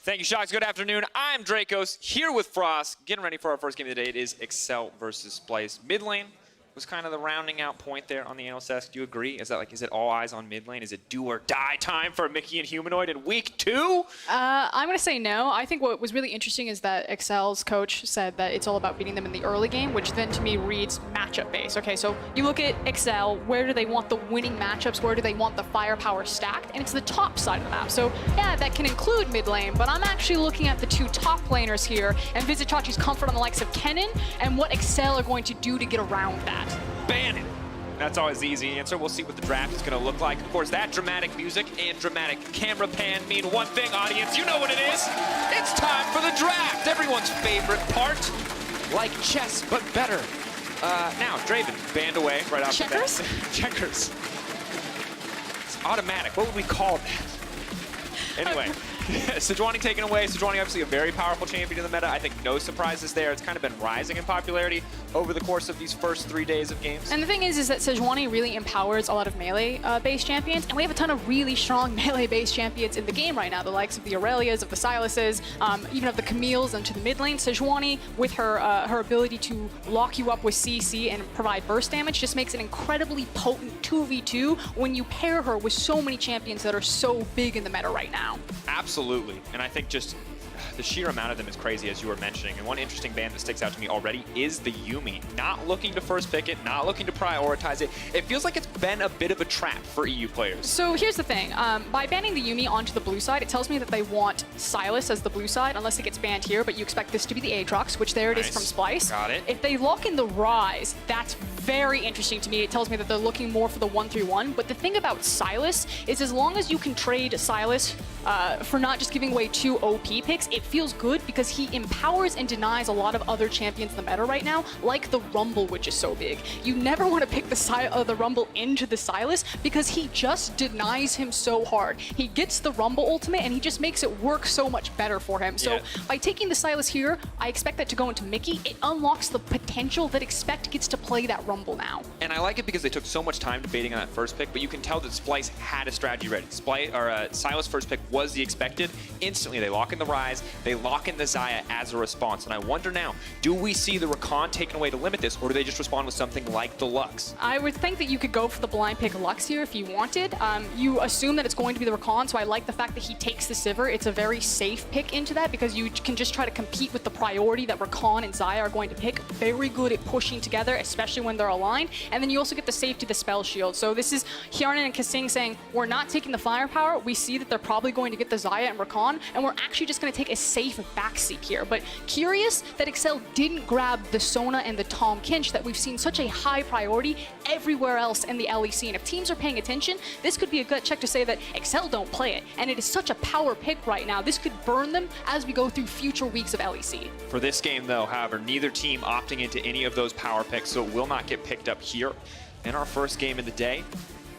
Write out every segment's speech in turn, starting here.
Thank you, Shocks. Good afternoon. I'm Dracos, here with Frost, getting ready for our first game of the day. It is Excel versus Splyce. Mid lane was kind of the rounding out point there on the analyst desk. Do you agree? Is that like, is it all eyes on mid lane? Is it do or die time for Mickey and Humanoid in week 2? I'm going to say no. I think what was really interesting is that Excel's coach said that it's all about beating them in the early game, which then to me reads matchup based. Okay, so you look at Excel, where do they want the winning matchups? Where do they want the firepower stacked? And it's the top side of the map. So yeah, that can include mid lane, but I'm actually looking at the two top laners here and Vizichachi's comfort on the likes of Kennen and what Excel are going to do to get around that. Ban it. That's always the easy answer. We'll see what the draft is going to look like. Of course, that dramatic music and dramatic camera pan mean one thing, audience. You know what it is. It's time for the draft. Everyone's favorite part. Like chess, but better. Now, Draven banned away right off the bat. Checkers? Checkers. It's automatic. What would we call that? Anyway, Sejuani taken away. Sejuani obviously a very powerful champion in the meta. I think no surprises there. It's kind of been rising in popularity over the course of these first 3 days of games. And the thing is that Sejuani really empowers a lot of melee-based champions, and we have a ton of really strong melee-based champions in the game right now, the likes of the Aurelias, of the Silases, even of the Camille's into the mid lane. Sejuani, with her her ability to lock you up with CC and provide burst damage, just makes an incredibly potent 2v2 when you pair her with so many champions that are so big in the meta right now. Absolutely, and I think just the sheer amount of them is crazy, as you were mentioning. And one interesting ban that sticks out to me already is the Yuumi. Not looking to first pick it, not looking to prioritize it. It feels like it's been a bit of a trap for EU players. So here's the thing. By banning the Yuumi onto the blue side, it tells me that they want Sylas as the blue side, unless it gets banned here, but you expect this to be the Aatrox, which there it is from Splyce. Got it. If they lock in the Rise, that's very interesting to me. It tells me that they're looking more for the 1-3-1. But the thing about Sylas is as long as you can trade Sylas for not just giving away 2 OP picks, it feels good because he empowers and denies a lot of other champions in the meta right now, like the Rumble, which is so big. You never want to pick the Rumble into the Sylas because he just denies him so hard. He gets the Rumble ultimate and he just makes it work so much better for him. So by taking the Sylas here, I expect that to go into Mickey. It unlocks the potential that Expect gets to play that Rumble now. And I like it because they took so much time debating on that first pick, but you can tell that Splyce had a strategy ready. Sylas' first pick was the expected. Instantly, they lock in the Rise, they lock in the Xayah as a response. And I wonder now, do we see the Rakan taken away to limit this, or do they just respond with something like the Lux? I would think that you could go for the blind pick Lux here if you wanted. You assume that it's going to be the Rakan, so I like the fact that he takes the Sivir. It's a very safe pick into that because you can just try to compete with the priority that Rakan and Xayah are going to pick. Very good at pushing together, especially when they're aligned. And then you also get the safety, the spell shield. So this is Hjarnan and Kasing saying, we're not taking the firepower. We see that they're probably going to get the Xayah and Rakan, and we're actually just going to take a safe backseat here. But curious that Excel didn't grab the Sona and the Tahm Kench that we've seen such a high priority everywhere else in the LEC. And if teams are paying attention, this could be a gut check to say that Excel don't play it. And it is such a power pick right now. This could burn them as we go through future weeks of LEC. For this game, though, however, neither team opting into any of those power picks, so it will not get picked up here in our first game of the day.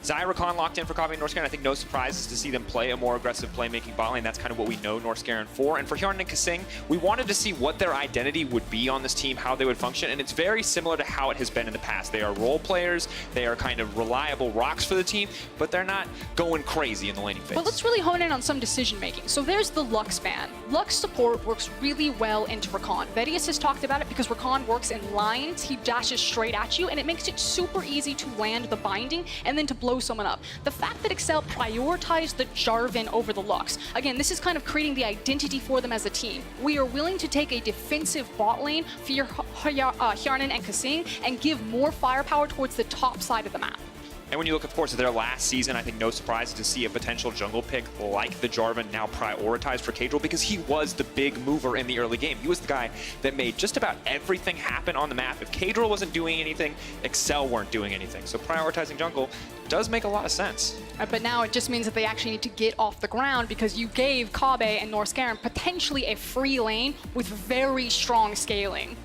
Xayah Rakan locked in for Kobbe and Norscaron. I think no surprises to see them play a more aggressive playmaking bot lane. That's kind of what we know Norscaron for. And for Hjarnan and Kasing, we wanted to see what their identity would be on this team, how they would function, and it's very similar to how it has been in the past. They are role players, they are kind of reliable rocks for the team, but they're not going crazy in the laning phase. But let's really hone in on some decision making. So there's the Lux ban. Lux support works really well into Rakan. Vedius has talked about it because Rakan works in lines. He dashes straight at you, and it makes it super easy to land the binding and then to blow someone up. The fact that Excel prioritized the Jarvan over the Lux, again, this is kind of creating the identity for them as a team. We are willing to take a defensive bot lane for your Hjarnan and Kasing and give more firepower towards the top side of the map. And when you look, of course, at their last season, I think no surprise to see a potential jungle pick like the Jarvan now prioritized for Kadril because he was the big mover in the early game. He was the guy that made just about everything happen on the map. If Kadril wasn't doing anything, Excel weren't doing anything. So prioritizing jungle does make a lot of sense. But now it just means that they actually need to get off the ground because you gave Kobbe and Norscaron potentially a free lane with very strong scaling.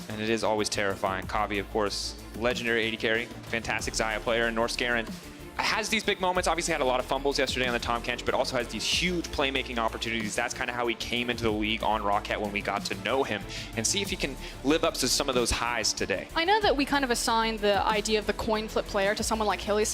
And it is always terrifying. Kobbe, of course, legendary AD carry, fantastic Xayah player, and Norscaron has these big moments, obviously had a lot of fumbles yesterday on the Tom Kench, but also has these huge playmaking opportunities. That's kind of how he came into the league on Rocket when we got to know him, and see if he can live up to some of those highs today. I know that we kind of assigned the idea of the coin flip player to someone like Hilly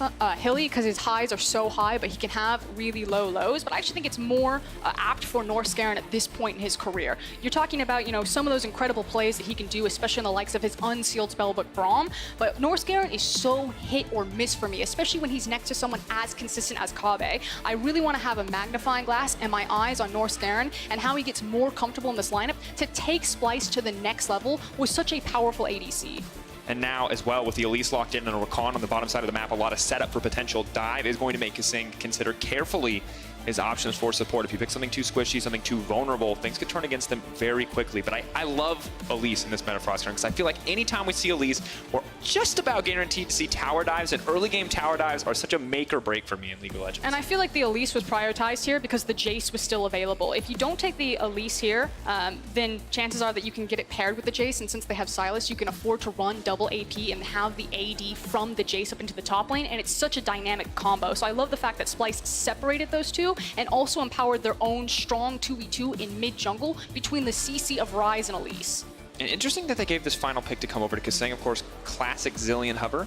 because his highs are so high, but he can have really low lows. But I actually think it's more apt for Norskeren at this point in his career. You're talking about, you know, some of those incredible plays that he can do, especially in the likes of his unsealed spellbook Braum. But Norskeren is so hit or miss for me, especially when he's next to someone as consistent as Kabe. I really want to have a magnifying glass and my eyes on Norskeren and how he gets more comfortable in this lineup to take Splyce to the next level with such a powerful ADC. And now, as well, with the Elise locked in and a Rakan on the bottom side of the map, a lot of setup for potential dive is going to make Kasing consider carefully his options for support. If you pick something too squishy, something too vulnerable, things could turn against them very quickly. But I love Elise in this meta Frost because I feel like anytime we see Elise, we're just about guaranteed to see tower dives, and early game tower dives are such a make or break for me in League of Legends. And I feel like the Elise was prioritized here because the Jace was still available. If you don't take the Elise here, then chances are that you can get it paired with the Jace, and since they have Silas, you can afford to run double AP and have the AD from the Jace up into the top lane, and it's such a dynamic combo. So I love the fact that Splyce separated those two and also empowered their own strong 2v2 in mid-jungle between the CC of Ryze and Elise. And interesting that they gave this final pick to come over to Kasing, of course, classic Zillion hover.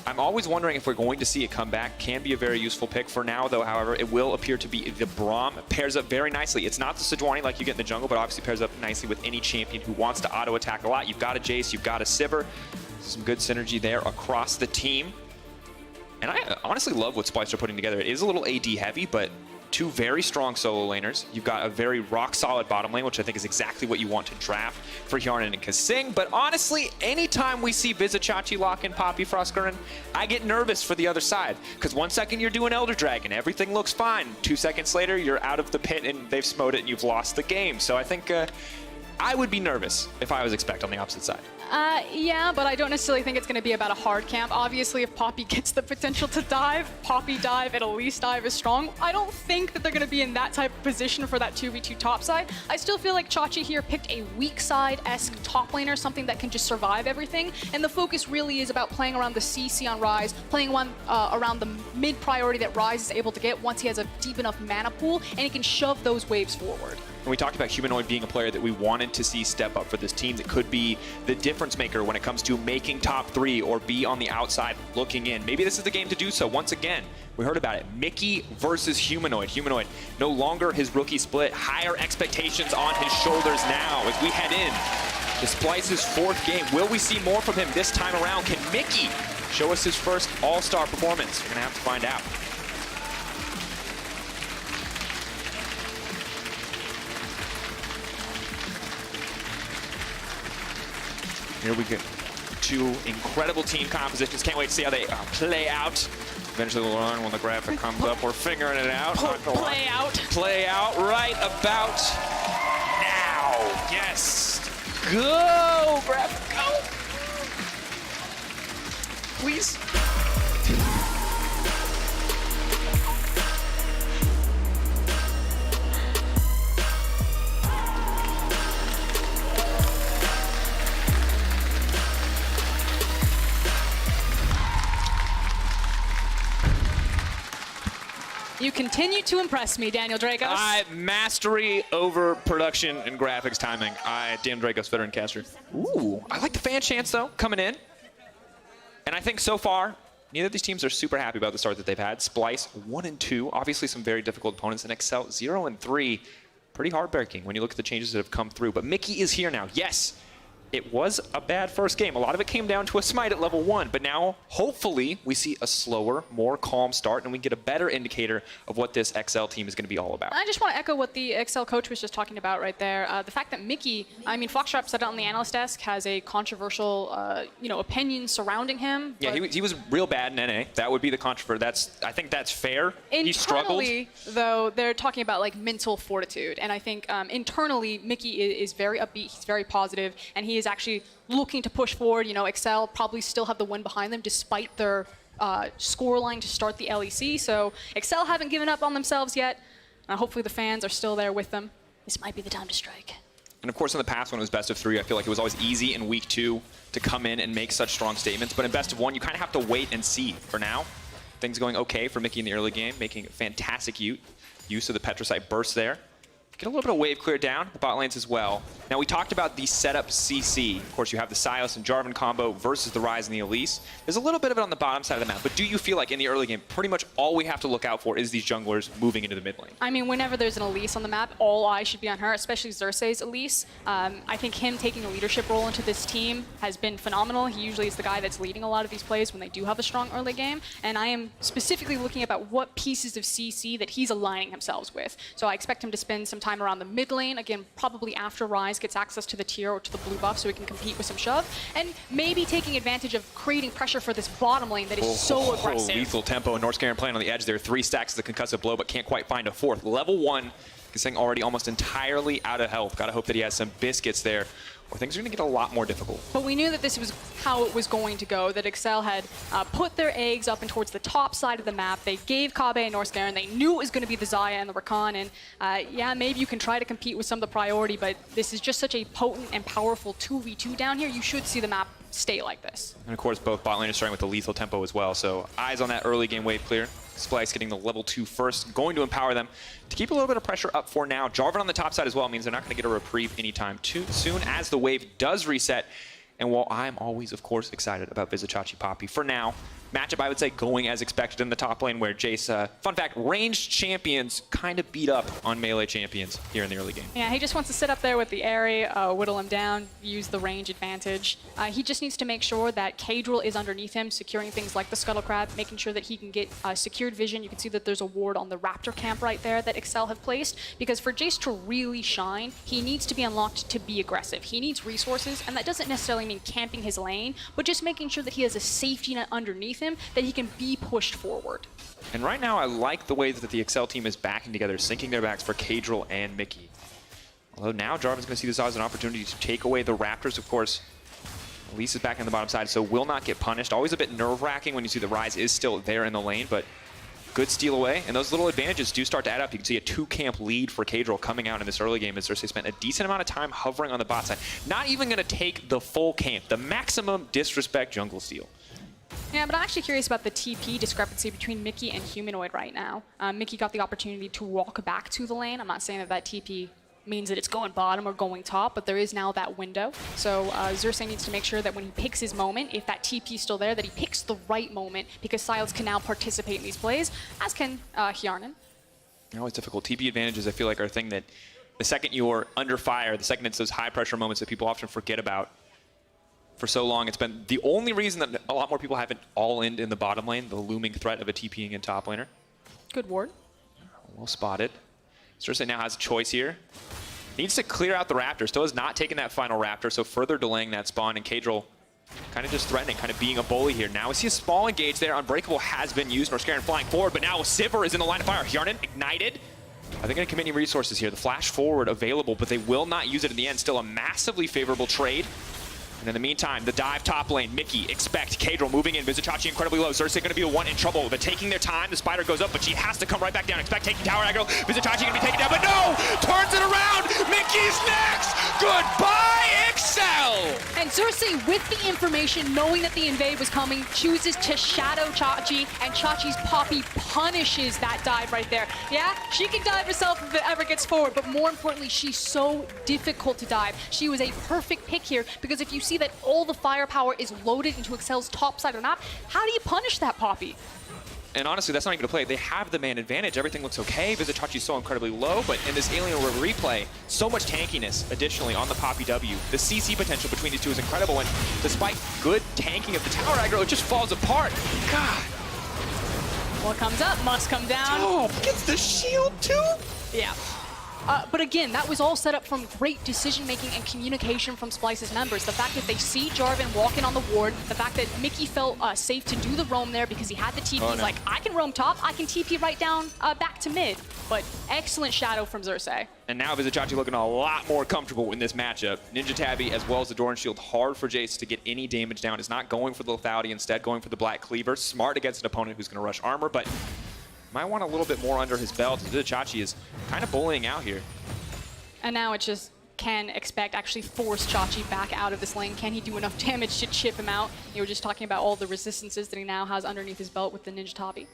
I'm always wondering if we're going to see it come back. Can be a very useful pick. For now, though, however, it will appear to be the Braum. Pairs up very nicely. It's not the Sejuani like you get in the jungle, but obviously pairs up nicely with any champion who wants to auto-attack a lot. You've got a Jace, you've got a Sivir. Some good synergy there across the team. And I honestly love what Splyce are putting together. It is a little AD heavy, but two very strong solo laners. You've got a very rock-solid bottom lane, which I think is exactly what you want to draft for Hjarnan and Kasing. But honestly, anytime we see Vizichachi lock in Poppy Frostgurn, I get nervous for the other side. Because 1 second you're doing Elder Dragon, everything looks fine. 2 seconds later, you're out of the pit and they've smote it and you've lost the game. So I think I would be nervous if I was expect on the opposite side. Yeah, but I don't necessarily think it's going to be about a hard camp. Obviously, if Poppy gets the potential to dive, Poppy dive and Elise dive is strong. I don't think that they're going to be in that type of position for that 2v2 top side. I still feel like Chachi here picked a weak side-esque top laner, something that can just survive everything. And the focus really is about playing around the CC on Ryze, playing around the mid priority that Ryze is able to get once he has a deep enough mana pool, and he can shove those waves forward. And we talked about Humanoid being a player that we wanted to see step up for this team that could be the difference maker when it comes to making top 3 or be on the outside looking in. Maybe this is the game to do so. Once again, we heard about it. Mickey versus Humanoid. Humanoid no longer his rookie split. Higher expectations on his shoulders now as we head in to Splyce's 4th game. Will we see more from him this time around? Can Mickey show us his first all-star performance? We're going to have to find out. Here we go. 2 incredible team compositions. Can't wait to see how they play out. Eventually we'll learn when the graphic comes up. We're figuring it out. Play out. Play out right about now. Yes. Go, graphic, go. Please. You continue to impress me, Daniel Dragos. Mastery over production and graphics timing. Dan Dragos, veteran caster. Ooh, I like the fan chants, though, coming in. And I think so far, neither of these teams are super happy about the start that they've had. Splyce, 1-2. Obviously, some very difficult opponents. And Excel, 0-3. Pretty heartbreaking when you look at the changes that have come through. But Mickey is here now. Yes, it was a bad first game. A lot of it came down to a smite at level 1, but now hopefully we see a slower, more calm start and we get a better indicator of what this XL team is going to be all about. I just want to echo what the XL coach was just talking about right there. The fact that Mickey, I mean, Foxtrap said it on the analyst desk, has a controversial, opinion surrounding him. Yeah, he was real bad in NA. That would be the controversy. I think that's fair. He struggled. Internally, though, they're talking about like mental fortitude, and I think internally Mickey is very upbeat. He's very positive, and he is actually looking to push forward. Excel probably still have the win behind them despite their scoreline to start the LEC. So Excel haven't given up on themselves yet. Hopefully the fans are still there with them. This might be the time to strike. And of course, in the past when it was best of 3, I feel like it was always easy in week 2 to come in and make such strong statements. But in best of 1, you kind of have to wait and see for now. I things going okay for Mickey in the early game, making fantastic use of the Petrosite burst there. Get a little bit of wave clear down, the bot lanes as well. Now, we talked about the setup CC. Of course, you have the Sylas and Jarvan combo versus the Ryze and the Elise. There's a little bit of it on the bottom side of the map, but do you feel like in the early game, pretty much all we have to look out for is these junglers moving into the mid lane? I mean, whenever there's an Elise on the map, all eyes should be on her, especially Xerxes Elise. I think him taking a leadership role into this team has been phenomenal. He usually is the guy that's leading a lot of these plays when they do have a strong early game, and I am specifically looking about what pieces of CC that he's aligning himself with. So I expect him to spend some time around the mid lane, again, probably after Ryze gets access to the tier or to the blue buff so he can compete with some shove, and maybe taking advantage of creating pressure for this bottom lane that is so aggressive. Lethal tempo, and North Scaran playing on the edge there. 3 stacks of the concussive blow, but can't quite find a 4th. Level 1, Gesang already almost entirely out of health. Gotta hope that he has some biscuits there, or things are gonna get a lot more difficult. But we knew that this was how it was going to go, that Excel had put their eggs up and towards the top side of the map. They gave Kabe and North Scaran. They knew it was going to be the Xayah and the Rakan, and yeah, maybe you can try to compete with some of the priority, but this is just such a potent and powerful 2v2 down here. You should see the map stay like this. And of course, both bot lane are starting with the lethal tempo as well, so eyes on that early game wave clear. Splyce getting the level 2 first, going to empower them to keep a little bit of pressure up for now. Jarvan on the top side as well means they're not going to get a reprieve anytime too soon as the wave does reset. And while I'm always, of course, excited about Vizicachi Poppy, for now, matchup, I would say, going as expected in the top lane where Jace, fun fact, ranged champions kind of beat up on melee champions here in the early game. Yeah, he just wants to sit up there with the Aerie, whittle him down, use the range advantage. He just needs to make sure that Kadril is underneath him, securing things like the Scuttle Crab, making sure that he can get secured vision. You can see that there's a ward on the Raptor camp right there that Excel have placed, because for Jace to really shine, he needs to be unlocked to be aggressive. He needs resources, and that doesn't necessarily mean camping his lane, but just making sure that he has a safety net underneath him that he can be pushed forward. And right now, I like the way that the Excel team is backing together, syncing their backs for Kadril and Mickey. Although now Jarvan's going to see this as an opportunity to take away the Raptors, of course. Elise is back on the bottom side, so will not get punished. Always a bit nerve-wracking when you see the Ryze is still there in the lane, but good steal away. And those little advantages do start to add up. You can see a 2-camp lead for Kadril coming out in this early game as Xerxes spent a decent amount of time hovering on the bot side. Not even going to take the full camp, the maximum disrespect jungle steal. Yeah, but I'm actually curious about the TP discrepancy between Mickey and Humanoid right now. Mickey got the opportunity to walk back to the lane. I'm not saying that that TP means that it's going bottom or going top, but there is now that window. So Xerxes needs to make sure that when he picks his moment, if that TP is still there, that he picks the right moment, because Sylas can now participate in these plays, as can Hjarnan. Always difficult. TP advantages, I feel like, are a thing that the second you're under fire, the second it's those high-pressure moments that people often forget about. For so long, it's been the only reason that a lot more people haven't all-in in the bottom lane, the looming threat of a TPing in top laner. Good ward. Well spotted. Xerxes now has a choice here. Needs to clear out the Raptor. Still has not taken that final Raptor, so further delaying that spawn, and Kadril kind of just threatening, kind of being a bully here. Now we see a small engage there. Unbreakable has been used. North Scaran flying forward, but now Sivir is in the line of fire. Hjarnan ignited. Are they going to commit any resources here? The flash forward available, but they will not use it in the end. Still a massively favorable trade. And in the meantime, the dive top lane, Mickey, expect Kadril moving in. Vizicachi incredibly low. Xerxes going to be the one in trouble. They're taking their time. The spider goes up, but she has to come right back down. Expect taking tower aggro. Vizicachi going to be taken down, but no! Turns it around! Mickey's next! Goodbye, Excel! And Xerxes, with the information, knowing that the invade was coming, chooses to shadow Chachi, and Chachi's Poppy punishes that dive right there. Yeah, she can dive herself if it ever gets forward, but more importantly, she's so difficult to dive. She was a perfect pick here, because if you see that all the firepower is loaded into Excel's top side of the map, how do you punish that Poppy? And honestly, that's not even a play. They have the man advantage. Everything looks okay. Vizicachi's so incredibly low, but in this Alien replay, so much tankiness additionally on the Poppy W. The CC potential between these two is incredible, and despite good tanking of the tower aggro, it just falls apart. God. What comes up must come down. Oh, gets the shield too? Yeah. But again, that was all set up from great decision-making and communication from Splyce's members. The fact that they see Jarvan walking on the ward, the fact that Mickey felt safe to do the roam there because he had the TP. He's like, I can roam top, I can TP right down back to mid. But excellent shadow from Xerxes. And now Vizicachi looking a lot more comfortable in this matchup. Ninja Tabby, as well as the Doran Shield, hard for Jace to get any damage down. Is not going for the lethality, instead going for the Black Cleaver. Smart against an opponent who's going to rush armor, but might want a little bit more under his belt. Vizicachi is kind of bullying out here. And now it's just can expect actually force Chachi back out of this lane? Can he do enough damage to chip him out? You were just talking about all the resistances that he now has underneath his belt with the Ninja Tabi.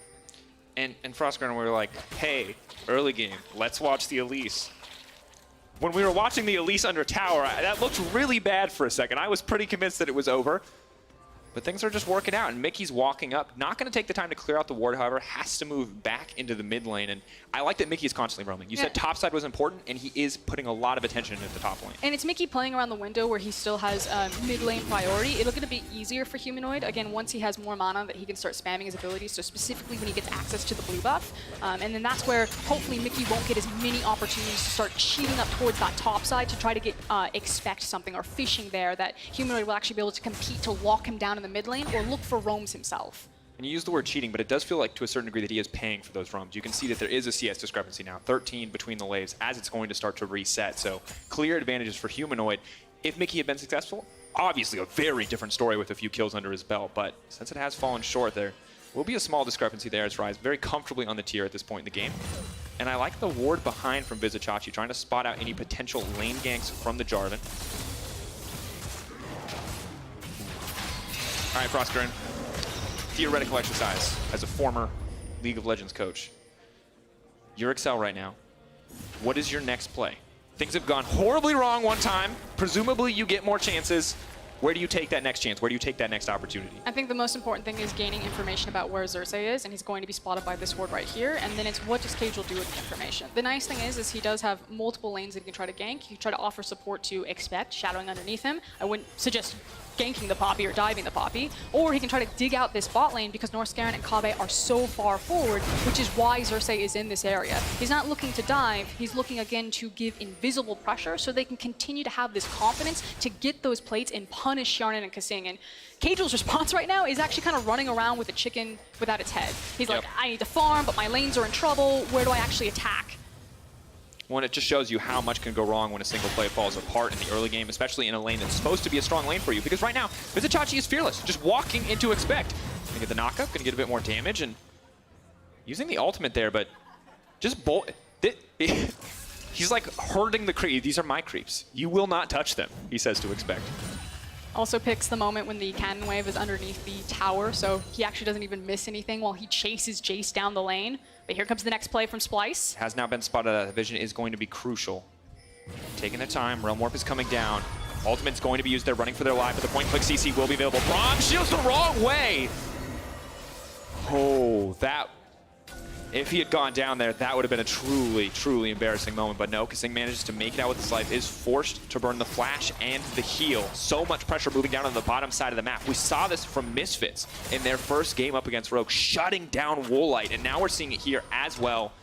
And Frostgren were like, hey, early game, let's watch the Elise. When we were watching the Elise under tower, that looked really bad for a second. I was pretty convinced that it was over. But things are just working out, and Mickey's walking up. Not going to take the time to clear out the ward, however, has to move back into the mid lane. And I like that Mickey is constantly roaming. You said top side was important, and he is putting a lot of attention into the top lane. And it's Mickey playing around the window where he still has mid lane priority. It'll get a bit easier for Humanoid, again, once he has more mana that he can start spamming his abilities, so specifically when he gets access to the blue buff. And then that's where hopefully Mickey won't get as many opportunities to start cheating up towards that top side to try to get expect something or fishing there that Humanoid will actually be able to compete to lock him down in the mid lane or look for roams himself. And you use the word cheating, but it does feel like to a certain degree that he is paying for those roams. You can see that there is a CS discrepancy now, 13 between the waves as it's going to start to reset. So clear advantages for Humanoid. If Mickey had been successful, obviously a very different story with a few kills under his belt, but since it has fallen short, there will be a small discrepancy there as Rise very comfortably on the tier at this point in the game. And I like the ward behind from Vizicachi, trying to spot out any potential lane ganks from the Jarvan. All right, Frostgren. Theoretical exercise as a former League of Legends coach. You're Excel right now. What is your next play? Things have gone horribly wrong one time. Presumably you get more chances. Where do you take that next chance? Where do you take that next opportunity? I think the most important thing is gaining information about where Xerxes is, and he's going to be spotted by this ward right here, and then it's what does Cagel do with the information. The nice thing is he does have multiple lanes that he can try to gank. He can try to offer support to Expect, shadowing underneath him. I wouldn't suggest ganking the Poppy or diving the Poppy, or he can try to dig out this bot lane because Northscaran and Kabe are so far forward, which is why Xerxes is in this area. He's not looking to dive, he's looking again to give invisible pressure so they can continue to have this confidence to get those plates and punish Yarnan and Kasing. And Cagel's response right now is actually kind of running around with a chicken without its head. He's like, I need to farm, but my lanes are in trouble. Where do I actually attack? Well, it just shows you how much can go wrong when a single play falls apart in the early game, especially in a lane that's supposed to be a strong lane for you. Because right now, Vizicachi is fearless, just walking into Expect. Gonna get the knockup, gonna get a bit more damage, and using the ultimate there, but just he's like herding the creep. These are my creeps. You will not touch them, he says to Expect. Also picks the moment when the cannon wave is underneath the tower, so he actually doesn't even miss anything while he chases Jace down the lane. But here comes the next play from Splyce. Has now been spotted. That vision is going to be crucial. Taking their time. Realm Warp is coming down. Ultimate's going to be used. They're running for their life, but the point-click CC will be available. Braum shields the wrong way! Oh, that... If he had gone down there, that would have been a truly, truly embarrassing moment. But no, Kasing manages to make it out with his life, is forced to burn the flash and the heal. So much pressure moving down on the bottom side of the map. We saw this from Misfits in their first game up against Rogue, shutting down Woolite, and now we're seeing it here as well.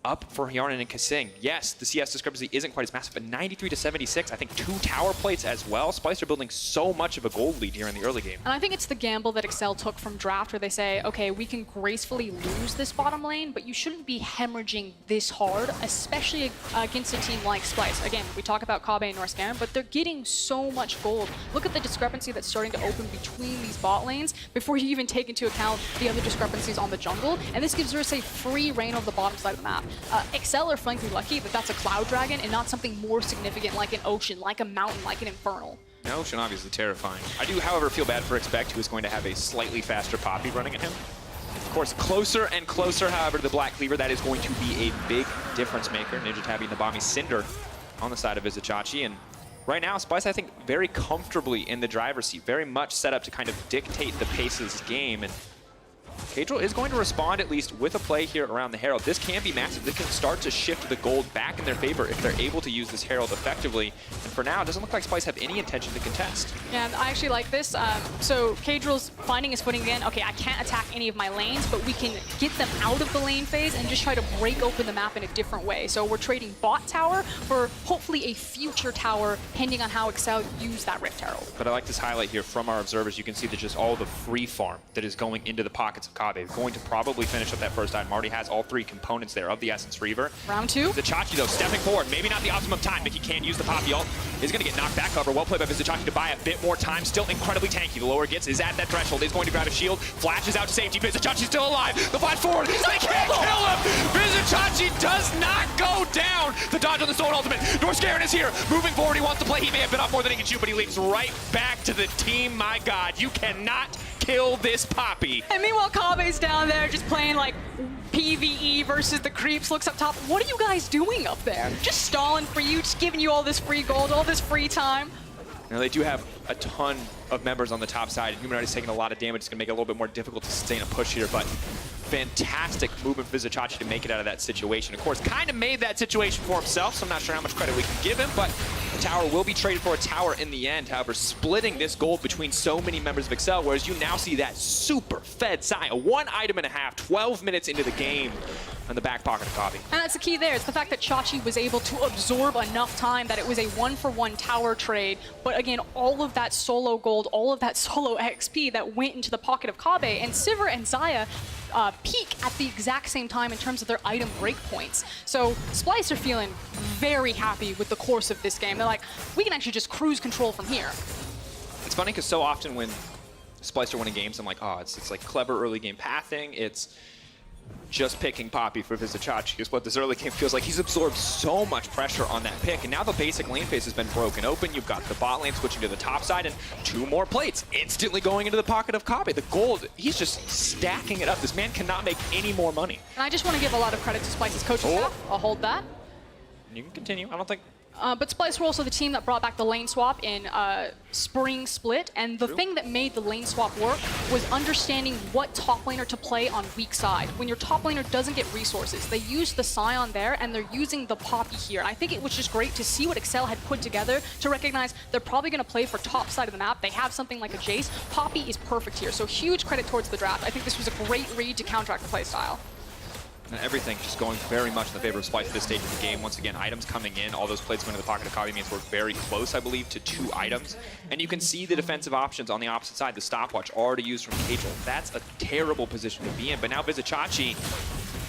Up for Yarnan and Kasing. Yes, the CS discrepancy isn't quite as massive, but 93 to 76. I think 2 tower plates as well. Splyce are building so much of a gold lead here in the early game. And I think it's the gamble that Excel took from draft where they say, okay, we can gracefully lose this bottom lane, but you shouldn't be hemorrhaging this hard, especially against a team like Splyce. Again, we talk about Kabe and Northscaran, but they're getting so much gold. Look at the discrepancy that's starting to open between these bot lanes before you even take into account the other discrepancies on the jungle. And this gives Xerxes free reign of the bottom side of the map. Excel are frankly lucky that that's a Cloud Dragon and not something more significant like an Ocean, like a Mountain, like an Infernal. An Ocean, obviously terrifying. I do, however, feel bad for Expect, who is going to have a slightly faster Poppy running at him. Of course, closer and closer, however, to the Black Cleaver. That is going to be a big difference maker. Ninja tabbing the Nabami Cinder on the side of Vizicachi. And right now, Splyce, I think, very comfortably in the driver's seat. Very much set up to kind of dictate the pace of this game. And Cagel is going to respond at least with a play here around the Herald. This can be massive. This can start to shift the gold back in their favor if they're able to use this Herald effectively. And for now, it doesn't look like Splyce have any intention to contest. Yeah, I actually like this. So Cagel's finding his footing again. Okay, I can't attack any of my lanes, but we can get them out of the lane phase and just try to break open the map in a different way. So we're trading bot tower for hopefully a future tower, depending on how Excel use that Rift Herald. But I like this highlight here from our observers. You can see that just all the free farm that is going into the pockets of Kabe. Going to probably finish up that first item. Already has all 3 components there of the Essence Reaver. Round 2. Vizichachi, though, stepping forward. Maybe not the optimum time, but he can use the Poppy ult. He's going to get knocked back cover. Well played by Vizichachi to buy a bit more time. Still incredibly tanky. The lower gets is at that threshold. He's going to grab a shield. Flashes out to safety. Vizichachi's still alive. The flash forward. They can't kill him. Vizichachi does not go down. The dodge on the Sword Ultimate. Norscarin is here. Moving forward. He wants to play. He may have bit off more than he can chew, but he leaps right back to the team. My God, you cannot kill this Poppy. And meanwhile, Kabe's down there just playing like PvE versus the creeps, looks up top. What are you guys doing up there? Just stalling for you, just giving you all this free gold, all this free time. Now they do have a ton of members on the top side. Humanoid is taking a lot of damage. It's going to make it a little bit more difficult to sustain a push here, but fantastic movement for Vizichachi to make it out of that situation. Of course, kind of made that situation for himself, so I'm not sure how much credit we can give him, but the tower will be traded for a tower in the end. However, splitting this gold between so many members of Excel, whereas you now see that super fed Saya, 1 item and a half, 12 minutes into the game on the back pocket of Kabe. And that's the key there. It's the fact that Chachi was able to absorb enough time that it was a 1-for-1 tower trade. But again, all of that solo gold, all of that solo XP that went into the pocket of Kabe, and Sivir and Xayah peak at the exact same time in terms of their item breakpoints. So Splyce are feeling very happy with the course of this game. They're like, we can actually just cruise control from here. It's funny because so often when Splyce are winning games, I'm like, oh, it's like clever early game pathing. It's just picking Poppy for Vizichachi is what this early game feels like. He's absorbed so much pressure on that pick, and now the basic lane phase has been broken open. You've got the bot lane switching to the top side, and 2 more plates instantly going into the pocket of Kabe. The gold, he's just stacking it up. This man cannot make any more money. And I just want to give a lot of credit to Splyce's coaching staff. I'll hold that. You can continue. I don't think... But Splyce were also the team that brought back the lane swap in Spring Split, and the thing that made the lane swap work was understanding what top laner to play on weak side. When your top laner doesn't get resources, they use the Scion there, and they're using the Poppy here. And I think it was just great to see what Excel had put together to recognize they're probably going to play for top side of the map. They have something like a Jace. Poppy is perfect here, so huge credit towards the draft. I think this was a great read to counteract the playstyle. And everything just going very much in the favor of Splyce at this stage of the game. Once again, items coming in, all those plates going to the pocket of Kabe means we're very close, I believe, to 2 items. And you can see the defensive options on the opposite side, the stopwatch already used from Cajal. That's a terrible position to be in. But now Vizichachi,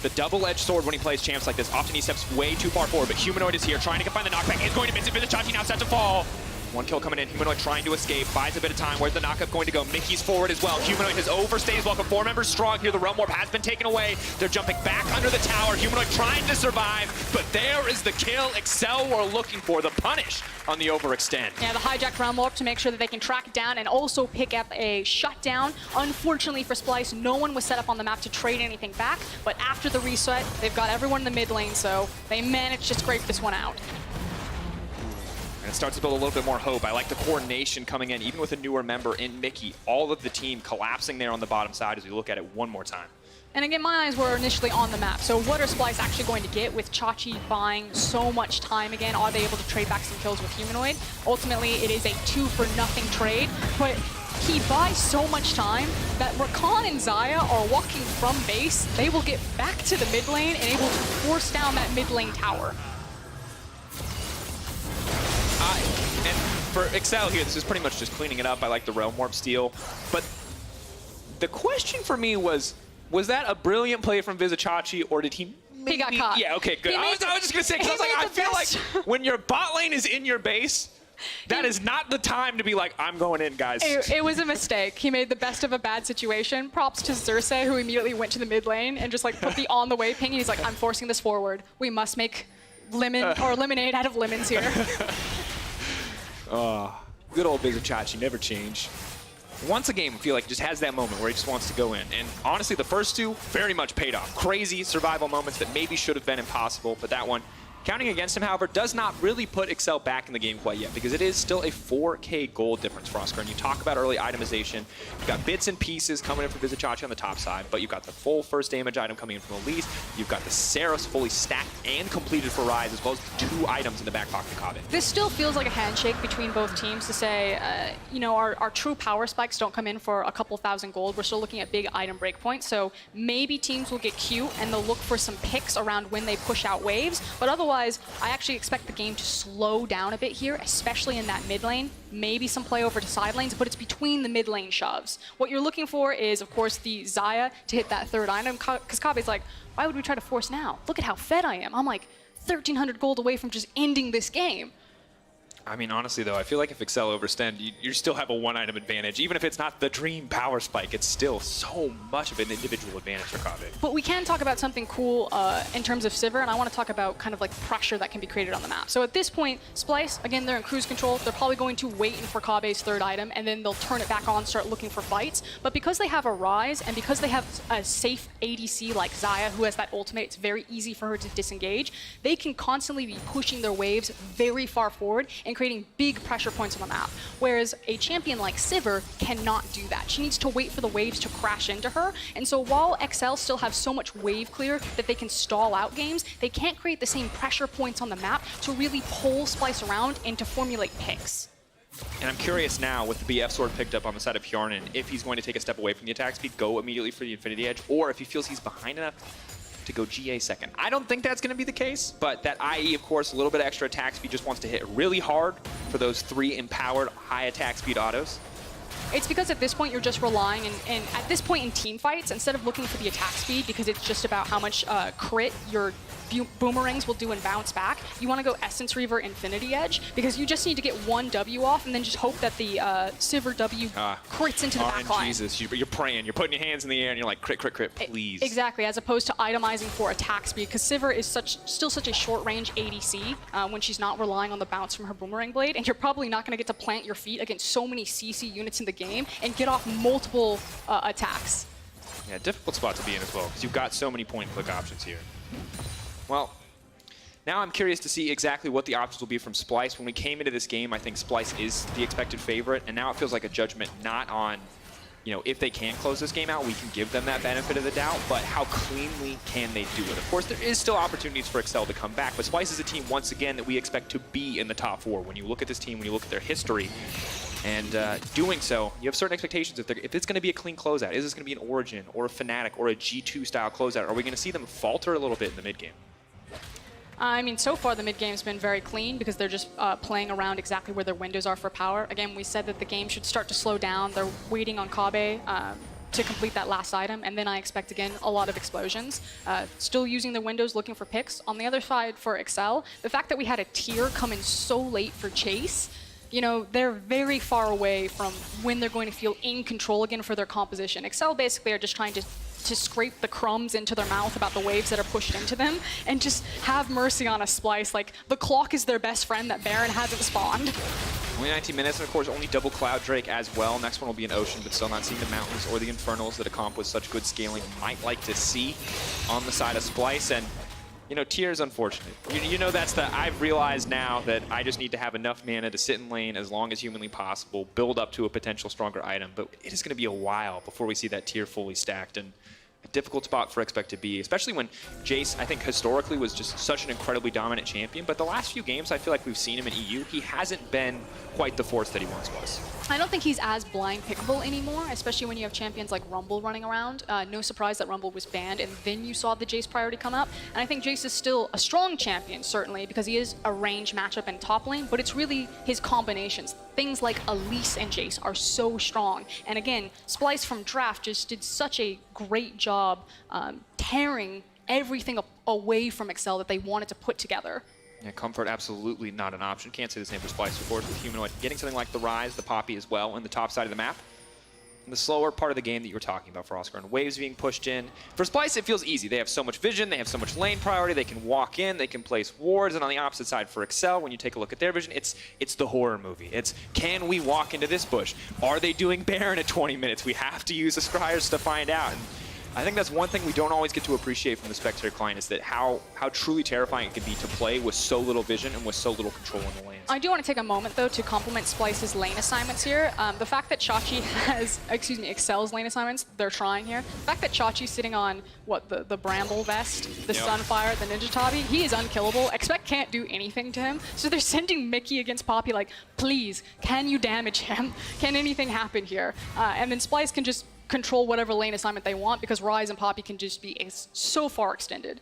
the double-edged sword when he plays champs like this, often he steps way too far forward, but Humanoid is here, trying to find the knockback, is going to miss it. Vizichachi now set to fall. 1 kill coming in. Humanoid trying to escape. Buys a bit of time. Where's the knockup going to go? Mickey's forward as well. Humanoid has overstayed his welcome. 4 members strong here. The Realm Warp has been taken away. They're jumping back under the tower. Humanoid trying to survive, but there is the kill Excel were looking for. The punish on the overextend. Yeah, the hijacked Realm Warp to make sure that they can track it down and also pick up a shutdown. Unfortunately for Splyce, no one was set up on the map to trade anything back, but after the reset, they've got everyone in the mid lane, so they managed to scrape this one out. And it starts to build a little bit more hope. I like the coordination coming in, even with a newer member in Mickey. All of the team collapsing there on the bottom side as we look at it one more time. And again, my eyes were initially on the map. So what are Splyce actually going to get with Chachi buying so much time again? Are they able to trade back some kills with Humanoid? Ultimately, it is a 2-for-nothing trade, but he buys so much time that Rakan and Xayah are walking from base. They will get back to the mid lane and able to force down that mid lane tower. And for Excel here, this is pretty much just cleaning it up. I like the Realm Warp steal. But the question for me was that a brilliant play from Vizichachi, or did he maybe... He got caught. Yeah, okay, good. I was just going to say, because I was like, I feel like when your bot lane is in your base, that is not the time to be like, I'm going in, guys. It was a mistake. He made the best of a bad situation. Props to Xerxes, who immediately went to the mid lane and just like put the on the way ping. He's like, I'm forcing this forward. We must make lemonade out of lemons here. Oh, good old Vizichachi, never change. Once a game, I feel like just has that moment where he just wants to go in. And honestly, the first 2 very much paid off. Crazy survival moments that maybe should have been impossible, but that one, counting against him, however, does not really put Excel back in the game quite yet, because it is still a 4K gold difference for Oscar. And you talk about early itemization. You've got bits and pieces coming in from Vizichachi on the top side, but you've got the full first damage item coming in from Elise. You've got the Saros fully stacked and completed for Rise, as well as 2 items in the back pocket of Kabe. This still feels like a handshake between both teams to say, you know, our true power spikes don't come in for a couple thousand gold. We're still looking at big item breakpoints, so maybe teams will get cute and they'll look for some picks around when they push out waves, but otherwise, otherwise, I actually expect the game to slow down a bit here, especially in that mid lane. Maybe some play over to side lanes, but it's between the mid lane shoves. What you're looking for is, of course, the Xayah to hit that third item, because Kabe's like, why would we try to force now? Look at how fed I am. I'm like 1,300 gold away from just ending this game. I mean, honestly, though, I feel like if Excel overstand, you still have a one-item advantage. Even if it's not the dream power spike, it's still so much of an individual advantage for Kabe. But we can talk about something cool in terms of Sivir, and I want to talk about kind of like pressure that can be created on the map. So at this point, Splyce, again, they're in cruise control. They're probably going to wait for Kabe's third item, and then they'll turn it back on, start looking for fights. But because they have a Rise, and because they have a safe ADC like Xayah, who has that ultimate, it's very easy for her to disengage. They can constantly be pushing their waves very far forward and creating big pressure points on the map. Whereas a champion like Sivir cannot do that. She needs to wait for the waves to crash into her. And so while XL still have so much wave clear that they can stall out games, they can't create the same pressure points on the map to really pull Splyce around and to formulate picks. And I'm curious now, with the BF sword picked up on the side of Hjarnan, if he's going to take a step away from the attack speed, go immediately for the Infinity Edge, or if he feels he's behind enough to go GA second. I don't think that's going to be the case, but that IE, of course, a little bit of extra attack speed, just wants to hit really hard for those 3 empowered high attack speed autos. It's because at this point you're just relying, and at this point in team fights, instead of looking for the attack speed, because it's just about how much crit your boomerangs will do and bounce back, you want to go Essence Reaver Infinity Edge, because you just need to get one W off and then just hope that the Sivir W crits into the back line. Jesus, you're praying, you're putting your hands in the air and you're like, crit, crit, crit, please. Exactly, as opposed to itemizing for attack speed, because Sivir is still such a short-range ADC when she's not relying on the bounce from her boomerang blade, and you're probably not going to get to plant your feet against so many CC units in the game and get off multiple attacks. Yeah, difficult spot to be in as well, because you've got so many point-and-click options here. Well, now I'm curious to see exactly what the options will be from Splyce. When we came into this game, I think Splyce is the expected favorite, and now it feels like a judgment not on, you know, if they can close this game out, we can give them that benefit of the doubt, but how cleanly can they do it? Of course, there is still opportunities for Excel to come back, but Splyce is a team, once again, that we expect to be in the top 4. When you look at this team, when you look at their history, and doing so, you have certain expectations. If it's going to be a clean closeout, is this going to be an Origin or a Fnatic or a G2 style closeout? Are we going to see them falter a little bit in the mid game? I mean, so far the mid game's been very clean because they're just playing around exactly where their windows are for power. Again, we said that the game should start to slow down. They're waiting on Kabe to complete that last item, and then I expect, again, a lot of explosions. Still using their windows, looking for picks. On the other side for Excel, the fact that we had a tier come in so late for Chase, you know, they're very far away from when they're going to feel in control again for their composition. Excel basically are just trying to scrape the crumbs into their mouth about the waves that are pushed into them and just have mercy on a Splyce. Like, the clock is their best friend that Baron hasn't spawned. Only 19 minutes, and of course only double Cloud Drake as well. Next one will be an Ocean, but still not seeing the mountains or the Infernals that a comp with such good scaling might like to see on the side of Splyce. And you know, tier is unfortunate. You know, that's the, I've realized now that I just need to have enough mana to sit in lane as long as humanly possible, build up to a potential stronger item, but it is going to be a while before we see that tier fully stacked, and a difficult spot for Expect to be, especially when Jace, I think historically, was just such an incredibly dominant champion, but the last few games I feel like we've seen him in EU, he hasn't been quite the force that he once was. I don't think he's as blind pickable anymore, especially when you have champions like Rumble running around. No surprise that Rumble was banned, and then you saw the Jace priority come up. And I think Jace is still a strong champion, certainly, because he is a range matchup in top lane, but it's really his combinations. Things like Elise and Jace are so strong. And again, Splyce from draft just did such a great job tearing everything away from Excel that they wanted to put together. Yeah, comfort absolutely not an option. Can't say the same for Splyce, of course, with Humanoid. Getting something like the Rise, the Poppy as well, on the top side of the map. And the slower part of the game that you were talking about for Oscar, and waves being pushed in. For Splyce, it feels easy. They have so much vision, they have so much lane priority, they can walk in, they can place wards, and on the opposite side for Excel, when you take a look at their vision, it's the horror movie. It's, can we walk into this bush? Are they doing Baron at 20 minutes? We have to use the Scryers to find out. And I think that's one thing we don't always get to appreciate from the spectator client, is that how truly terrifying it can be to play with so little vision and with so little control in the lanes. I do want to take a moment, though, to compliment Splyce's lane assignments here. The fact that Chachi has, Excel's lane assignments, they're trying here. The fact that Chachi's sitting on, what, the Bramble Vest, the Sunfire, the Ninja Tabi, he is unkillable. Expect can't do anything to him. So they're sending Mickey against Poppy like, please, can you damage him? Can anything happen here? And then Splyce can just control whatever lane assignment they want, because Rise and Poppy can just be so far extended.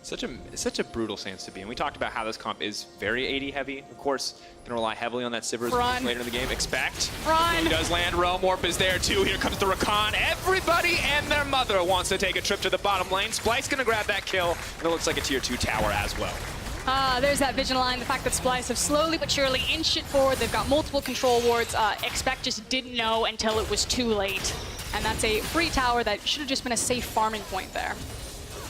Such a brutal stance to be in. We talked about how this comp is very AD heavy. Of course, going to rely heavily on that Sivers later in the game. Expect. Run. He does land. Realm Warp is there too. Here comes the Rakan. Everybody and their mother wants to take a trip to the bottom lane. Splyce going to grab that kill, and it looks like a tier 2 tower as well. There's that vision line. The fact that Splyce have slowly but surely inched it forward. They've got multiple control wards. Expect just didn't know until it was too late. And that's a free tower that should have just been a safe farming point there.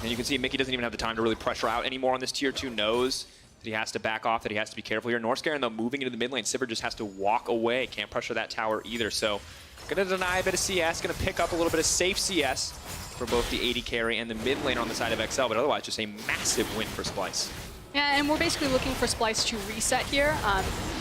And you can see Mickey doesn't even have the time to really pressure out anymore on this tier 2. Knows that he has to back off, that he has to be careful here. Northscarin, though, moving into the mid lane. Sivir just has to walk away. Can't pressure that tower either. So going to deny a bit of CS. Going to pick up a little bit of safe CS for both the AD carry and the mid lane on the side of XL. But otherwise, just a massive win for Splyce. Yeah, and we're basically looking for Splyce to reset here,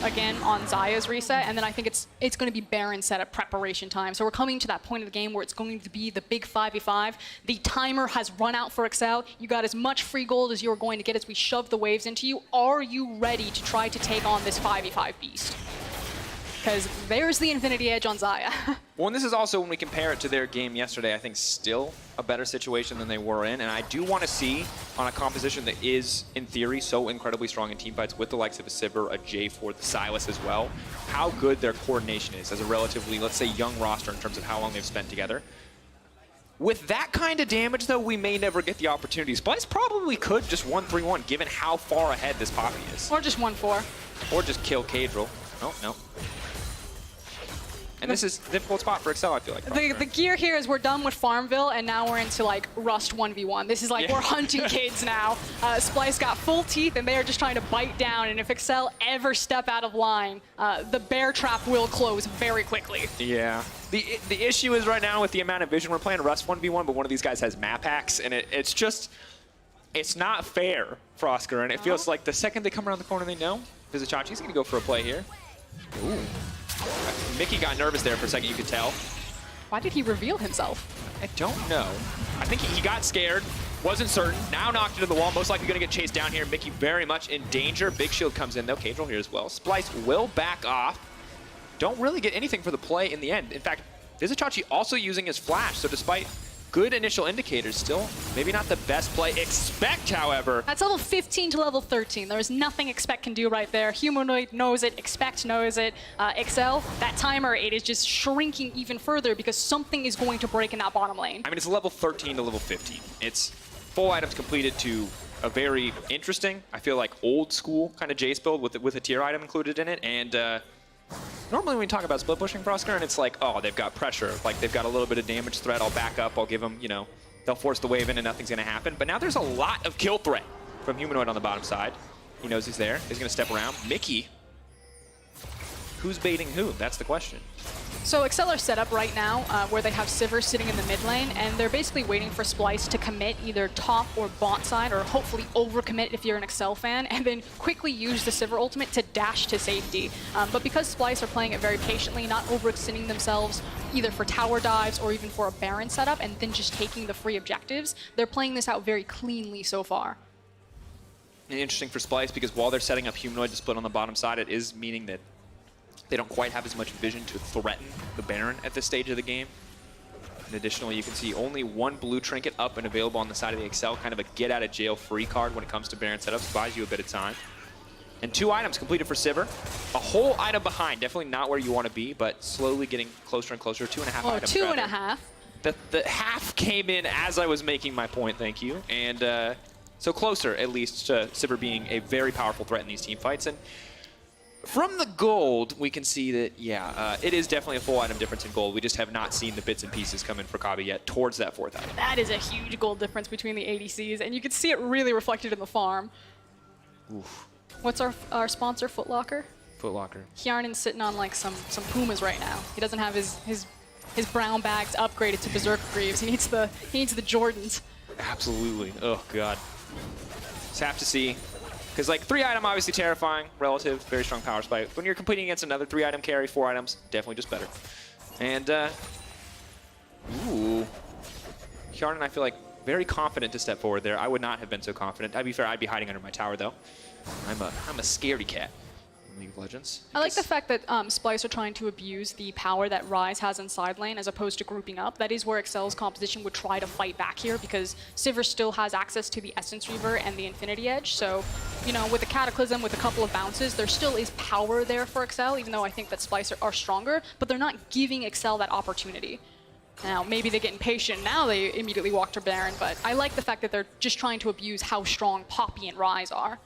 again, on Xayah's reset, and then I think it's going to be Baron setup preparation time. So we're coming to that point of the game where it's going to be the big 5v5. The timer has run out for XL. You got as much free gold as you're going to get as we shove the waves into you. Are you ready to try to take on this 5v5 beast? Because there's the Infinity Edge on Xayah. Well, and this is also, when we compare it to their game yesterday, I think still a better situation than they were in. And I do want to see, on a composition that is, in theory, so incredibly strong in teamfights with the likes of a Sivir, a J4, the Silas as well, how good their coordination is as a relatively, let's say, young roster in terms of how long they've spent together. With that kind of damage, though, we may never get the opportunity. Splyce probably could just 1-3-1, given how far ahead this Poppy is. Or just 1-4. Or just kill Cadril. Oh, no. And this is a difficult spot for XL, I feel like. The gear here is we're done with Farmville, and now we're into, like, Rust 1v1. This is like we're hunting kids now. Splyce got full teeth, and they are just trying to bite down. And if XL ever step out of line, the bear trap will close very quickly. Yeah. The issue is right now with the amount of vision, we're playing Rust 1v1, but one of these guys has map hacks, and it's just, it's not fair for Oscar. And it feels like the second they come around the corner, they know. Vizichachi's going to go for a play here. Ooh. Mickey got nervous there for a second, you could tell. Why did he reveal himself? I don't know. I think he got scared, wasn't certain, now knocked into the wall, most likely going to get chased down here. Mickey very much in danger. Big shield comes in though, Cadril here as well. Splyce will back off. Don't really get anything for the play in the end. In fact, Vizichachi also using his flash, so despite good initial indicators, still maybe not the best play. Expect, however. That's level 15 to level 13. There is nothing Expect can do right there. Humanoid knows it, Expect knows it. XL, that timer, it is just shrinking even further because something is going to break in that bottom lane. I mean, it's level 13 to level 15. It's full items completed to a very interesting, I feel like old school kind of Jace build with a tier item included in it. And normally when we talk about split pushing for Oscar, and it's like, oh, they've got pressure. Like, they've got a little bit of damage threat. I'll back up. I'll give them, you know, they'll force the wave in and nothing's going to happen. But now there's a lot of kill threat from Humanoid on the bottom side. He knows he's there. He's going to step around. Mickey, who's baiting who? That's the question. So XL are set up right now where they have Sivir sitting in the mid lane, and they're basically waiting for Splyce to commit either top or bot side, or hopefully overcommit if you're an XL fan, and then quickly use the Sivir ultimate to dash to safety. But because Splyce are playing it very patiently, not overextending themselves either for tower dives or even for a Baron setup, and then just taking the free objectives, they're playing this out very cleanly so far. And interesting for Splyce, because while they're setting up Humanoid to split on the bottom side, it is meaning that they don't quite have as much vision to threaten the Baron at this stage of the game. And additionally, you can see only one blue trinket up and available on the side of the XL, kind of a get-out-of-jail-free card when it comes to Baron setups, buys you a bit of time. And 2 items completed for Sivir. A whole item behind, definitely not where you want to be, but slowly getting closer and closer. 2.5 items. 2.5. The half came in as I was making my point, thank you. And so closer, at least, to Sivir being a very powerful threat in these team fights. And from the gold, we can see that, yeah, it is definitely a full item difference in gold. We just have not seen the bits and pieces come in for Kabi yet towards that 4th item. That is a huge gold difference between the ADCs, and you can see it really reflected in the farm. Oof. What's our sponsor, Foot Locker? Foot Locker. Hjarnen's sitting on like some Pumas right now. He doesn't have his brown bags upgraded to Berserker Greaves. He needs the Jordans. Absolutely. Oh god. Just have to see. Because, like, 3 item, obviously terrifying, relative, very strong power spike. When you're competing against another 3 item carry, 4 items, definitely just better. And, ooh. Hjarnen, I feel like, very confident to step forward there. I would not have been so confident. To be fair, I'd be hiding under my tower, though. I'm a scaredy cat. League of Legends. I like the fact that Splyce are trying to abuse the power that Ryze has in side lane as opposed to grouping up. That is where Excel's composition would try to fight back here because Sivir still has access to the Essence Reaver and the Infinity Edge. So, you know, with the Cataclysm, with a couple of bounces, there still is power there for Excel, even though I think that Splyce are stronger, but they're not giving Excel that opportunity. Now, maybe they get impatient. Now they immediately walk to Baron, but I like the fact that they're just trying to abuse how strong Poppy and Ryze are.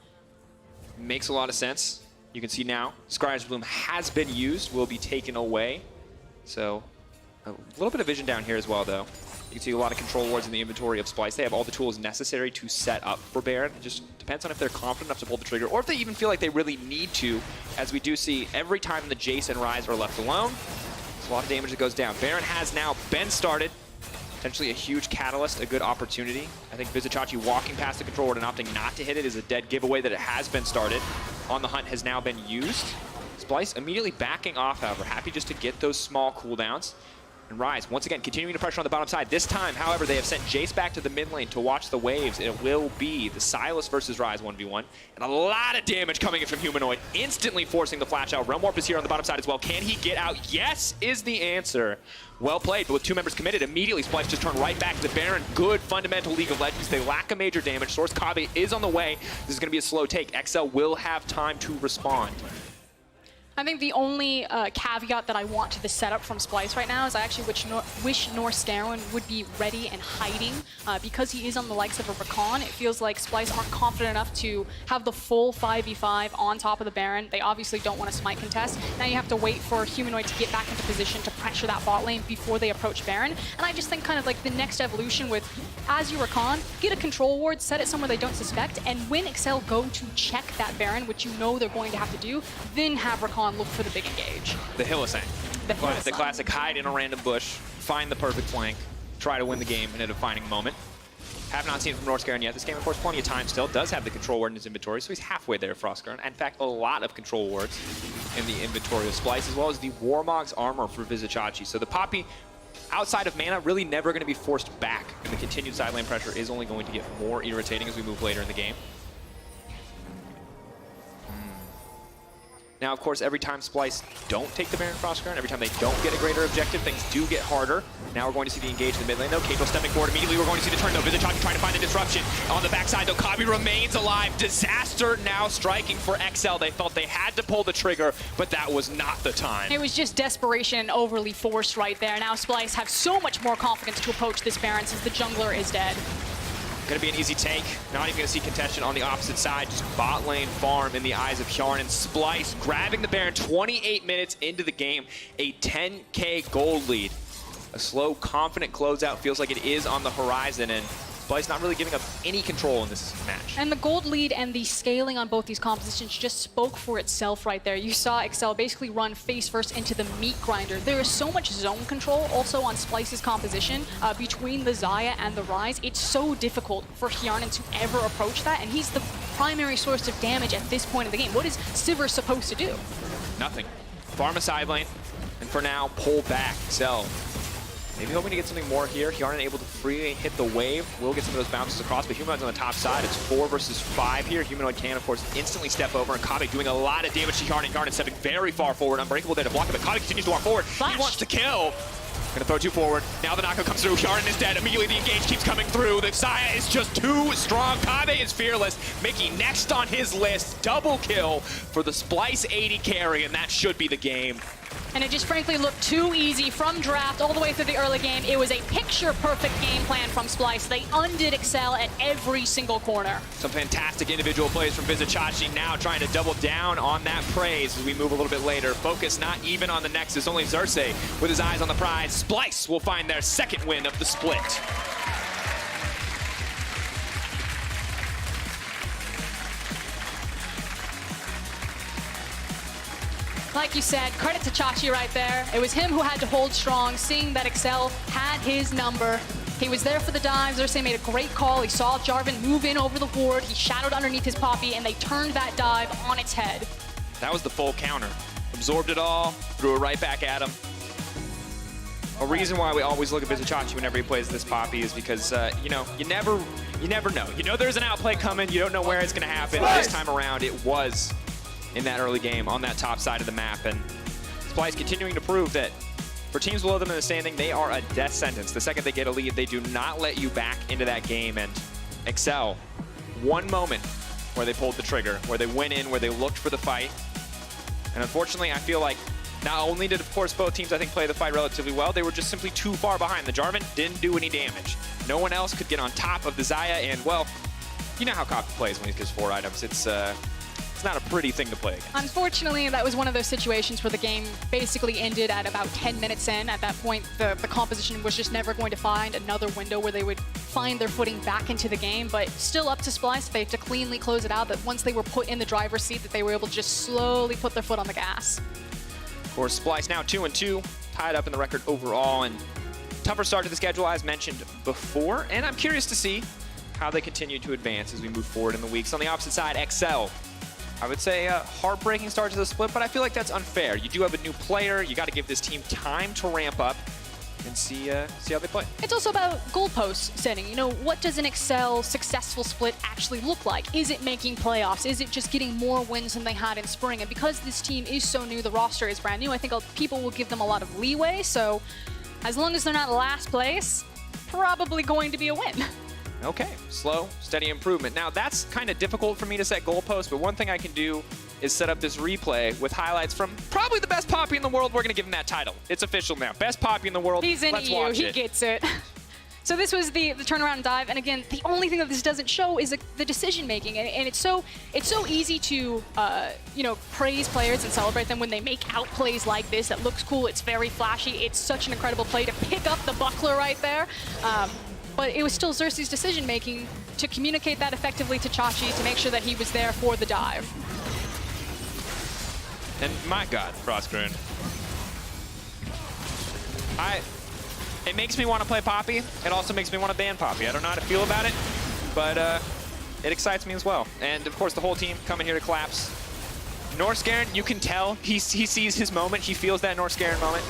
Makes a lot of sense. You can see now, Scryer's Bloom has been used, will be taken away. So, a little bit of vision down here as well, though. You can see a lot of control wards in the inventory of Splyce. They have all the tools necessary to set up for Baron. It just depends on if they're confident enough to pull the trigger, or if they even feel like they really need to, as we do see every time the Jace and Ryze are left alone, there's a lot of damage that goes down. Baron has now been started. Potentially a huge catalyst, a good opportunity. I think Vizichachi walking past the control ward and opting not to hit it is a dead giveaway that it has been started. On the Hunt has now been used. Splyce immediately backing off, however, happy just to get those small cooldowns. And Ryze, once again, continuing to pressure on the bottom side. This time, however, they have sent Jace back to the mid lane to watch the waves. It will be the Sylas versus Ryze 1v1. And a lot of damage coming in from Humanoid, instantly forcing the flash out. Realm Warp is here on the bottom side as well. Can he get out? Yes is the answer. Well played, but with two members committed, immediately Splyce just turned right back to the Baron. Good fundamental League of Legends. They lack a major damage. Source Kave is on the way. This is going to be a slow take. XL will have time to respond. I think the only caveat that I want to the setup from Splyce right now is I actually wish Norscaron would be ready and hiding. Because he is on the likes of a Rakan, it feels like Splyce aren't confident enough to have the full 5v5 on top of the Baron. They obviously don't want to smite contest. Now you have to wait for Humanoid to get back into position to pressure that bot lane before they approach Baron. And I just think kind of like the next evolution with, as you Rakan, get a control ward, set it somewhere they don't suspect, and when Excel go to check that Baron, which you know they're going to have to do, then have Rakan look for the big engage. The Hylissang. The classic hide in a random bush, find the perfect flank, try to win the game in a defining moment. Have not seen it from Norscaron yet. This game, of course, plenty of time still. Does have the control ward in his inventory, so he's halfway there, Frostgarn. In fact, a lot of control wards in the inventory of Splyce, as well as the Warmog's armor for Vizichachi. So the Poppy, outside of mana, really never going to be forced back, and the continued side lane pressure is only going to get more irritating as we move later in the game. Now, of course, every time Splyce don't take the Baron Frostgarn, every time they don't get a greater objective, things do get harder. Now we're going to see the engage in the mid lane, though. Kato stepping forward immediately. We're going to see the turn, though. Vizichachi trying to find the disruption. On the backside, though, Kabi remains alive. Disaster now striking for XL. They felt they had to pull the trigger, but that was not the time. It was just desperation and overly forced right there. Now Splyce have so much more confidence to approach this Baron since the jungler is dead. Gonna be an easy take. Not even gonna see contention on the opposite side. Just bot lane farm in the eyes of Hjarn, and Splyce grabbing the Baron 28 minutes into the game. A 10K gold lead. A slow, confident closeout feels like it is on the horizon, and Splyce not really giving up any control in this match. And the gold lead and the scaling on both these compositions just spoke for itself right there. You saw Excel basically run face first into the meat grinder. There is so much zone control also on Splyce's composition between the Xayah and the Ryze. It's so difficult for Hjarnan to ever approach that, and he's the primary source of damage at this point in the game. What is Sivir supposed to do? Nothing. Farm a side lane, and for now, pull back. Excel. Maybe hoping to get something more here. Hjarnan able to freely hit the wave. Will get some of those bounces across, but Humanoid's on the top side. It's 4 versus 5 here. Humanoid can, of course, instantly step over, and Kave doing a lot of damage to Hjarnan. Hjarnan stepping very far forward. Unbreakable there to block him, but Kave continues to walk forward. Flash. He wants to kill. Gonna throw 2 forward. Now the knockout comes through. Hjarnan is dead. Immediately the engage keeps coming through. The Xayah is just too strong. Kave is fearless. Mickey next on his list. Double kill for the Splyce 80 carry, and that should be the game. And it just frankly looked too easy from draft all the way through the early game. It was a picture-perfect game plan from Splyce. They undid Excel at every single corner. Some fantastic individual plays from Vizichachi, now trying to double down on that praise as we move a little bit later. Focus not even on the Nexus, only Xerxes with his eyes on the prize. Splyce will find their second win of the split. Like you said, credit to Chachi right there. It was him who had to hold strong, seeing that Excel had his number. He was there for the dives. Xerxes made a great call. He saw Jarvan move in over the ward. He shadowed underneath his Poppy, and they turned that dive on its head. That was the full counter. Absorbed it all, threw it right back at him. A reason why we always look at Vizichachi whenever he plays this Poppy is because, you know, you never know. You know there's an outplay coming. You don't know where it's going to happen. This time around, it was in that early game on that top side of the map. And Splyce continuing to prove that for teams below them in the standing, they are a death sentence. The second they get a lead, they do not let you back into that game. And Excel, one moment where they pulled the trigger, where they went in, where they looked for the fight. And unfortunately, I feel like not only did, of course, both teams, I think, play the fight relatively well, they were just simply too far behind. The Jarvan didn't do any damage. No one else could get on top of the Xayah, and, well, you know how Copy plays when he gets 4 items. It's not a pretty thing to play against. Unfortunately, that was one of those situations where the game basically ended at about 10 minutes in. At that point, the composition was just never going to find another window where they would find their footing back into the game, but still up to Splyce. They have to cleanly close it out, that once they were put in the driver's seat, that they were able to just slowly put their foot on the gas. Of course, Splyce now 2-2, tied up in the record overall, and tougher start to the schedule as mentioned before, and I'm curious to see how they continue to advance as we move forward in the weeks. On the opposite side, Excel. I would say a heartbreaking start to the split, but I feel like that's unfair. You do have a new player. You got to give this team time to ramp up and see how they play. It's also about goalpost setting. You know, what does an Excel successful split actually look like? Is it making playoffs? Is it just getting more wins than they had in spring? And because this team is so new, the roster is brand new, I think people will give them a lot of leeway. So as long as they're not last place, probably going to be a win. Okay, slow, steady improvement. Now, that's kind of difficult for me to set goalposts, but one thing I can do is set up this replay with highlights from probably the best Poppy in the world. We're going to give him that title. It's official now. Best Poppy in the world. He's in Let's EU. watch He it. gets it. So this was the turnaround dive, and again, the only thing that this doesn't show is the decision making, and it's so easy to you know, praise players and celebrate them when they make out plays like this. That looks cool. It's very flashy. It's such an incredible play to pick up the buckler right there. But it was still Xerxes' decision making to communicate that effectively to Chachi to make sure that he was there for the dive. And my God, Frostgreen. It makes me want to play Poppy. It also makes me want to ban Poppy. I don't know how to feel about it, but it excites me as well. And of course, the whole team coming here to collapse. Norscairn, you can tell he sees his moment. He feels that Norscairn moment.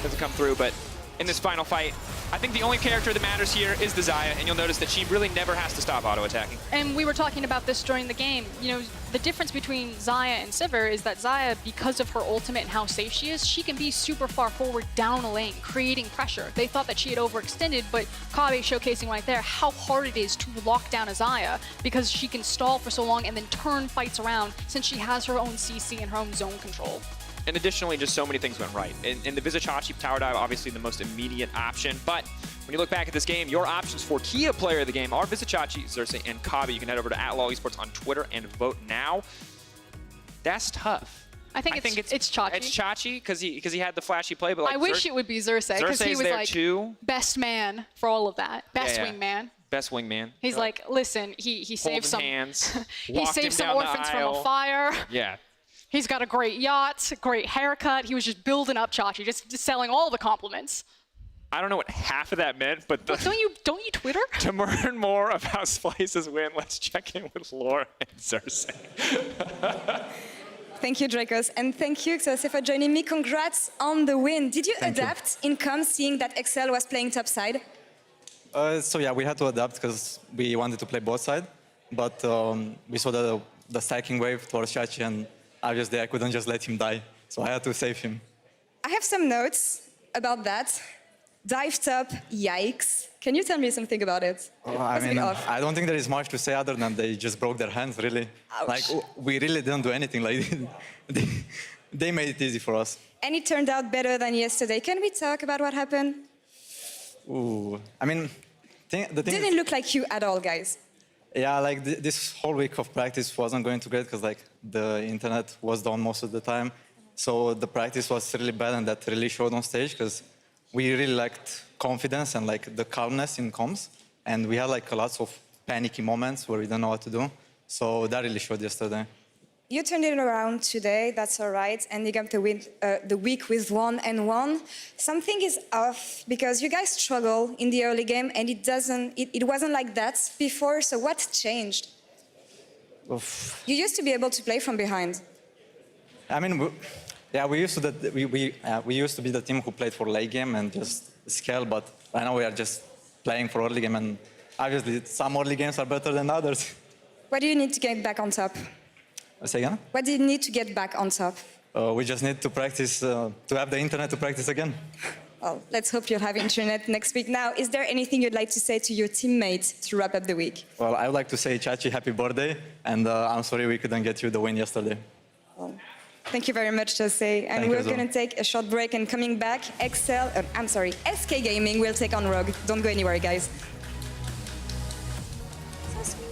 Doesn't come through, but in this final fight, I think the only character that matters here is the Xayah, and you'll notice that she really never has to stop auto-attacking. And we were talking about this during the game. You know, the difference between Xayah and Sivir is that Xayah, because of her ultimate and how safe she is, she can be super far forward down a lane, creating pressure. They thought that she had overextended, but Kabe showcasing right there how hard it is to lock down a Xayah because she can stall for so long and then turn fights around since she has her own CC and her own zone control. And additionally, just so many things went right. In the Vizichachi tower dive, obviously the most immediate option. But when you look back at this game, your options for Kia player of the game are Vizichachi, Xerxes, and Kabe. You can head over to @LOL_Esports on Twitter and vote now. That's tough. I think it's Chachi. It's Chachi because he had the flashy play, but like I wish it would be Xerxes because he was like too. Best man for all of that. Best wingman. Best wingman. He's like, listen, he saved some hands, he saved some orphans from a fire. Yeah. He's got a great yacht, great haircut. He was just building up Chachi, just selling all the compliments. I don't know what half of that meant, but Don't you Twitter? To learn more about Splyce's win, let's check in with Laura and Xerxes. Thank you, Dracos, and thank you, Xerxes, for joining me. Congrats on the win. Did you adapt in comms, seeing that Excel was playing topside? So yeah, we had to adapt because we wanted to play both sides, but we saw the stacking wave towards Chachi, and obviously I couldn't just let him die, so I had to save him. I have some notes about that. Dive top, yikes. Can you tell me something about it? I mean, I don't think there is much to say other than they just broke their hands, really. Ouch. Like, we really didn't do anything. Like, they made it easy for us. And it turned out better than yesterday. Can we talk about what happened? Ooh, I mean, the thing Didn't look like you at all, guys. Yeah, like this whole week of practice wasn't going too great because like the internet was down most of the time. So the practice was really bad, and that really showed on stage because we really lacked confidence and like the calmness in comms. And we had like lots of panicky moments where we didn't know what to do. So that really showed yesterday. You turned it around today, that's all right, and you got the week with 1-1. Something is off because you guys struggle in the early game, and it wasn't like that before. So what changed? Oof. You used to be able to play from behind. I mean, we used to be the team who played for late game and just scale, but right now we are just playing for early game, and obviously some early games are better than others. What do you need to get back on top? Say again? What do you need to get back on top? We just need to practice, to have the internet to practice again. Well, let's hope you'll have internet next week. Now, is there anything you'd like to say to your teammates to wrap up the week? Well, I would like to say, Chachi, happy birthday, and I'm sorry we couldn't get you the win yesterday. Well, thank you very much, Jose. And we're going to take a short break, and coming back, SK Gaming will take on Rogue. Don't go anywhere, guys. So sweet.